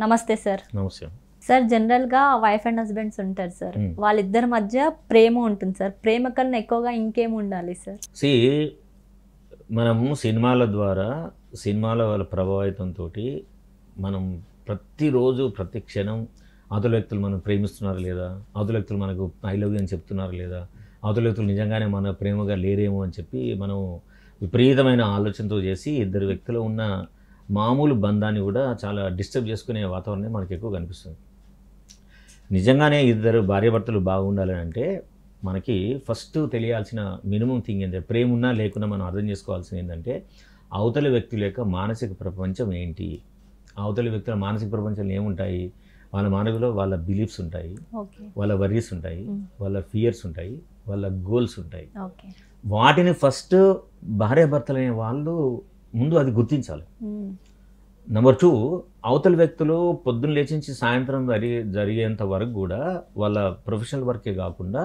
నమస్తే సార్. నమస్తే సార్, జనరల్గా వైఫ్ అండ్ హస్బెండ్స్ ఉంటారు సార్, వాళ్ళిద్దరి మధ్య ప్రేమ ఉంటుంది సార్. ప్రేమ కన్నా ఎక్కువగా ఇంకేం ఉండాలి సార్? మనము సినిమాల ద్వారా సినిమాల వాళ్ళ ప్రభావితంతో మనం ప్రతిరోజు ప్రతి క్షణం అవతల వ్యక్తులు మనం ప్రేమిస్తున్నారు లేదా, అవతల వ్యక్తులు మనకు ఐ లవ్ యూ అని చెప్తున్నారు లేదా, అవతల వ్యక్తులు నిజంగానే మన ప్రేమగా లేరేమో అని చెప్పి మనం విపరీతమైన ఆలోచనతో చేసి ఇద్దరు వ్యక్తులు ఉన్న మామూలు బంధాన్ని కూడా చాలా డిస్టర్బ్ చేసుకునే వాతావరణం మనకు ఎక్కువ కనిపిస్తుంది. నిజంగానే ఇద్దరు భార్యాభర్తలు బాగుండాలని అంటే మనకి ఫస్ట్ తెలియాల్సిన మినిమం థింగ్ ఏంటంటే, ప్రేమ ఉన్నా లేకున్నా మనం అర్థం చేసుకోవాల్సింది ఏంటంటే అవతల వ్యక్తుల యొక్క మానసిక ప్రపంచం ఏంటి. అవతల వ్యక్తుల మానసిక ప్రపంచంలో ఏముంటాయి, వాళ్ళ మానవులో వాళ్ళ బిలీఫ్స్ ఉంటాయి, వాళ్ళ వర్రీస్ ఉంటాయి, వాళ్ళ ఫియర్స్ ఉంటాయి, వాళ్ళ గోల్స్ ఉంటాయి. వాటిని ఫస్ట్ భార్యాభర్తలు అనే వాళ్ళు ముందు అది గుర్తించాలి. నెంబర్ 2, అవతల వ్యక్తులు పొద్దున్న లేచించి సాయంత్రం జరిగేంత వరకు కూడా వాళ్ళ ప్రొఫెషనల్ వర్కే కాకుండా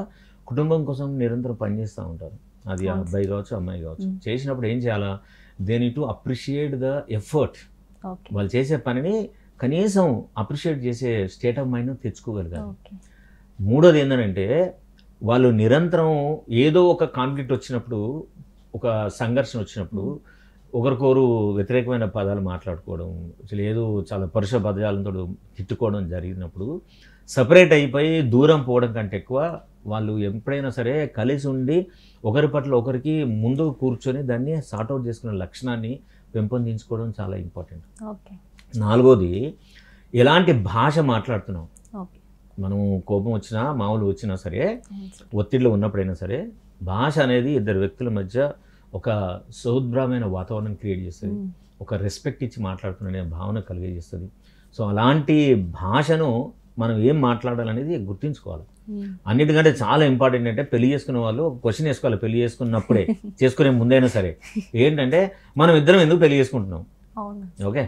కుటుంబం కోసం నిరంతరం పనిచేస్తూ ఉంటారు. అది అబ్బాయి కావచ్చు అమ్మాయి కావచ్చు. చేసినప్పుడు ఏం చేయాలా, they need to appreciate the effort. వాళ్ళు చేసే పనిని కనీసం అప్రిషియేట్ చేసే స్టేట్ ఆఫ్ మైండ్ తెచ్చుకోగలిగారు. 3వది ఏంటంటే వాళ్ళు నిరంతరం ఏదో ఒక కాన్ఫ్లిక్ట్ వచ్చినప్పుడు, ఒక సంఘర్షణ వచ్చినప్పుడు ఒకరికొరు వ్యతిరేకమైన పదాలు మాట్లాడుకోవడం, లేదు చాలా పరుష పదాలతో తిట్టుకోవడం జరిగినప్పుడు సపరేట్ అయిపోయి దూరం పోవడం కంటే ఎక్కువ వాళ్ళు ఎప్పుడైనా సరే కలిసి ఉండి ఒకరి పట్ల ఒకరికి ముందు కూర్చొని దాన్ని సార్ట్అవుట్ చేసుకునే లక్షణాన్ని పెంపొందించుకోవడం చాలా ఇంపార్టెంట్. 4వది, ఎలాంటి భాష మాట్లాడుతున్నాం. మనం కోపం వచ్చినా మామూలు వచ్చినా సరే, ఒత్తిడిలో ఉన్నప్పుడైనా సరే, భాష అనేది ఇద్దరు వ్యక్తుల మధ్య ఒక సౌద్భ్రమైన వాతావరణం క్రియేట్ చేస్తుంది, ఒక రెస్పెక్ట్ ఇచ్చి మాట్లాడుతున్న భావన కలిగజేస్తుంది. సో అలాంటి భాషను మనం ఏం మాట్లాడాలనేది గుర్తుంచుకోవాలి. అన్నిటికంటే చాలా ఇంపార్టెంట్ అంటే పెళ్లి చేసుకునే వాళ్ళు ఒక క్వశ్చన్ వేసుకోవాలి. పెళ్లి చేసుకున్నప్పుడే, చేసుకునే ముందైనా సరే, ఏంటంటే మనం ఇద్దరం ఎందుకు పెళ్లి చేసుకుంటున్నాం. ఓకే,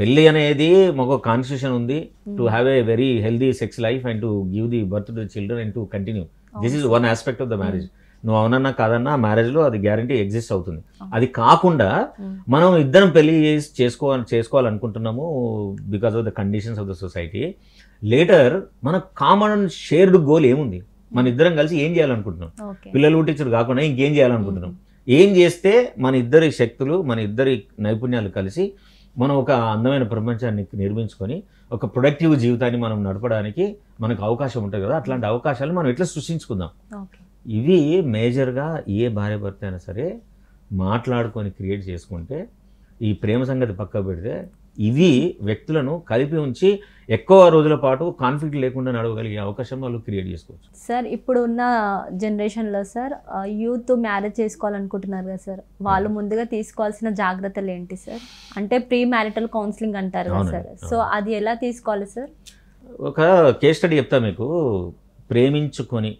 పెళ్ళి అనేది మాకు కాన్స్టిట్యూషన్ ఉంది, to have a very healthy sex life and to give the birth to children and to continue. This is one aspect of the marriage. నువ్వు అవునన్నా కాదన్నా మ్యారేజ్లో అది గ్యారంటీ ఎగ్జిస్ట్ అవుతుంది. అది కాకుండా మనం ఇద్దరం పెళ్లి చేసుకోవాలనుకుంటున్నాము because of the conditions of the society. Later మన కామన్ షేర్డ్ గోల్ ఏముంది, మన ఇద్దరం కలిసి ఏం చేయాలనుకుంటున్నాం. పిల్లలు పుట్టించడు కాకుండా ఇంకేం చేయాలనుకుంటున్నాం. ఏం చేస్తే మన ఇద్దరి శక్తులు, మన ఇద్దరి నైపుణ్యాలు కలిసి మనం ఒక అందమైన ప్రపంచాన్ని నిర్మించుకొని ఒక ప్రొడక్టివ్ జీవితాన్ని మనం నడపడానికి మనకు అవకాశం ఉంటుంది కదా. అట్లాంటి అవకాశాలు మనం ఎట్లా సృష్టించుకుందాం. ఇవి మేజర్గా ఏ భార్య భర్త అయినా సరే మాట్లాడుకొని క్రియేట్ చేసుకుంటే, ఈ ప్రేమ సంగతి పక్క పెడితే, ఇవి వ్యక్తులను కలిపి ఉంచి ఎక్కువ రోజుల పాటు కాన్ఫ్లిక్ట్ లేకుండా నడవగలిగే అవకాశం వాళ్ళు క్రియేట్ చేసుకోవచ్చు. సార్, ఇప్పుడు ఉన్న జనరేషన్లో సార్ యూత్ మ్యారేజ్ చేసుకోవాలనుకుంటున్నారు కదా సార్, వాళ్ళు ముందుగా తీసుకోవాల్సిన జాగ్రత్తలు ఏంటి సార్? అంటే ప్రీ మ్యారిటల్ కౌన్సిలింగ్ అంటారు కదా సార్, సో అది ఎలా తీసుకోవాలి సార్? ఒక కేస్ స్టడీ చెప్తా మీకు. ప్రేమించుకొని,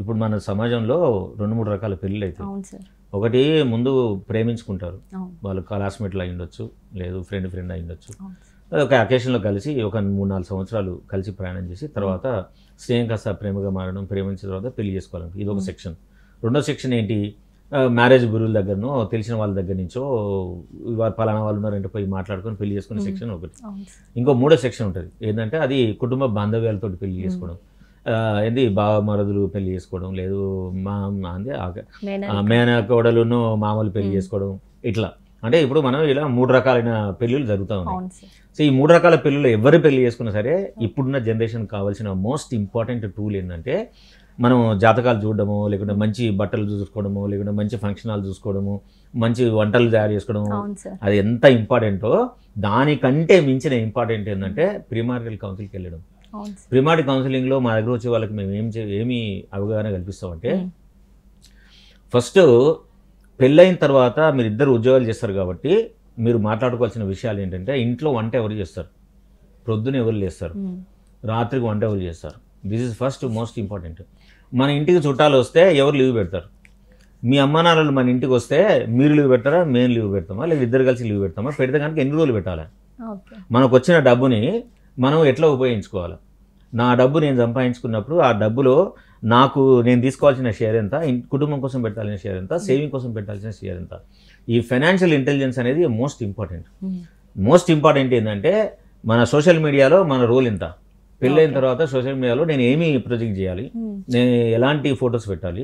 ఇప్పుడు మన సమాజంలో 2-3 రకాల పెళ్ళిళ్ళు అవుతాయి. ఒకటి, ముందు ప్రేమించుకుంటారు, వాళ్ళు క్లాస్మేట్లు అయి ఉండొచ్చు, లేదు ఫ్రెండ్ అయి ఉండొచ్చు. ఒక అకేషన్లో కలిసి ఒక 3-4 సంవత్సరాలు కలిసి ప్రయాణం చేసి తర్వాత స్నేహం కాస్త ప్రేమగా మారడం, ప్రేమించిన తర్వాత పెళ్లి చేసుకోవాలంటే ఇది ఒక సెక్షన్. 2వ సెక్షన్ ఏంటి, మ్యారేజ్ గురువుల దగ్గరనో తెలిసిన వాళ్ళ దగ్గర నుంచో పలానా వాళ్ళు ఉన్నారంటే పోయి మాట్లాడుకొని పెళ్లి చేసుకునే సెక్షన్ ఒకటి. ఇంకో 3వ సెక్షన్ ఉంటుంది, ఏంటంటే అది కుటుంబ బాంధవ్యాలతో పెళ్లి చేసుకోవడం. ఏంది బావ మరదులు పెళ్లి చేసుకోవడం, లేదు మేనకోడలును మామూలు పెళ్లి చేసుకోవడం. ఇట్లా అంటే ఇప్పుడు మనం ఇలా 3 రకాలైన పెళ్ళిళ్ళు జరుగుతూ ఉన్నాయి. సో ఈ 3 రకాల పెళ్ళిళ్ళు ఎవరు పెళ్లి చేసుకున్నా సరే ఇప్పుడున్న జనరేషన్ కావాల్సిన మోస్ట్ ఇంపార్టెంట్ టూల్ ఏంటంటే, మనం జాతకాలు చూడడము, లేకుంటే మంచి బట్టలు చూసుకోవడము, లేకుంటే మంచి ఫంక్షన్ హాల్ చూసుకోవడము, మంచి వంటలు తయారు చేసుకోవడము. అది ఎంత ఇంపార్టెంటో దానికంటే మించిన ఇంపార్టెంట్ ఏంటంటే ప్రీమారిటల్ కౌన్సిలింగ్కి వెళ్ళడం. ప్రీమారిటల్ కౌన్సిలింగ్లో మా దగ్గర వచ్చే వాళ్ళకి మేము ఏమి అవగాహన కల్పిస్తామంటే, ఫస్ట్ పెళ్ళైన తర్వాత మీరు ఇద్దరు ఉద్యోగాలు చేస్తారు కాబట్టి మీరు మాట్లాడుకోవాల్సిన విషయాలు ఏంటంటే, ఇంట్లో వంట ఎవరు చేస్తారు, ప్రొద్దున ఎవరు చేస్తారు, రాత్రికి వంట ఎవరు చేస్తారు. This is first most important. మన ఇంటికి చుట్టాలు వస్తే ఎవరు లీవ్ పెడతారు. మీ అమ్మ నాన్నలు మన ఇంటికి వస్తే మీరు లీవ్ పెడతారా, మేము లీవ్ పెడతామా, లేదా ఇద్దరు కలిసి లీవ్ పెడతామా, పెడితే కనుక ఎన్ని రోజులు పెట్టాలి. మనకు వచ్చిన డబ్బుని మనం ఎట్లా ఉపయోగించుకోవాలి. నా డబ్బు నేను సంపాదించుకున్నప్పుడు ఆ డబ్బులో నాకు నేను తీసుకోవాల్సిన షేర్ ఎంత, కుటుంబం కోసం పెట్టాల్సిన షేర్ ఎంత, సేవింగ్ కోసం పెట్టాల్సిన షేర్ ఎంత. ఈ ఫైనాన్షియల్ ఇంటెలిజెన్స్ అనేది మోస్ట్ ఇంపార్టెంట్ ఏంటంటే మన సోషల్ మీడియాలో మన రోల్ ఎంత, పెళ్ళైన తర్వాత సోషల్ మీడియాలో నేను ఏమి ప్రొజెక్ట్ చేయాలి, నేను ఎలాంటి ఫొటోస్ పెట్టాలి,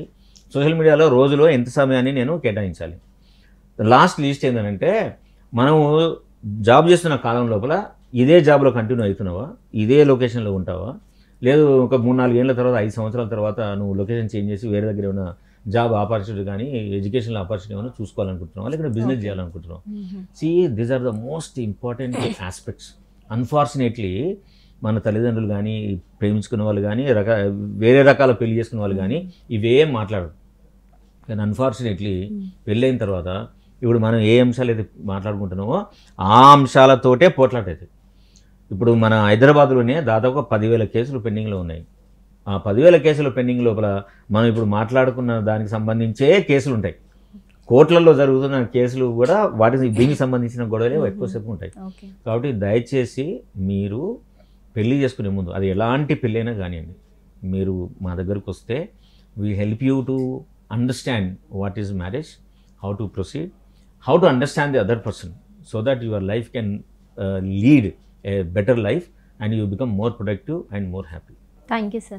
సోషల్ మీడియాలో రోజులో ఎంత సమయాన్ని నేను కేటాయించాలి. లాస్ట్ లిస్ట్ ఏంటంటే మనము జాబ్ చేస్తున్న కాలం లోపల ఇదే జాబ్లో కంటిన్యూ అవుతున్నావా, ఇదే లొకేషన్లో ఉంటావా, లేదు ఒక 3-4 ఏళ్ళ తర్వాత 5 సంవత్సరాల తర్వాత నువ్వు లొకేషన్ చేంజ్ చేసి వేరే దగ్గర ఏమైనా జాబ్ ఆపర్చునిటీ కానీ ఎడ్యుకేషనల్ ఆపర్చునిటీ ఏమైనా చూసుకోవాలనుకుంటున్నావా, లేకపోతే బిజినెస్ చేయాలనుకుంటున్నావు. These are the most important aspects. Unfortunately మన తల్లిదండ్రులు కానీ, ప్రేమించుకున్న వాళ్ళు కానీ, వేరే రకాల పెళ్లి చేసుకున్న వాళ్ళు కానీ ఇవేం మాట్లాడరు. కానీ అన్ఫార్చునేట్లీ పెళ్ళైన తర్వాత ఇప్పుడు మనం ఏ అంశాలు అయితే మాట్లాడుకుంటున్నామో ఆ అంశాలతోటే పోట్లాటైతే. ఇప్పుడు మన హైదరాబాద్లోనే దాదాపు 10,000 కేసులు పెండింగ్లో ఉన్నాయి. ఆ 10,000 కేసుల పెండింగ్ లోపల మనం ఇప్పుడు మాట్లాడుకున్న దానికి సంబంధించే కేసులు ఉంటాయి. కోర్టులలో జరుగుతున్న కేసులు కూడా దీనికి సంబంధించిన గొడవలే ఎక్కువసేపు ఉంటాయి. కాబట్టి దయచేసి మీరు పెళ్లి చేసుకునే ముందు, అది ఎలాంటి పెళ్ళైనా కానివ్వండి, మీరు మా దగ్గరకు వస్తే we help you to understand what is marriage, how to proceed, how to understand the other person, so that your life can lead a better life and you become more productive and more happy. Thank you, sir.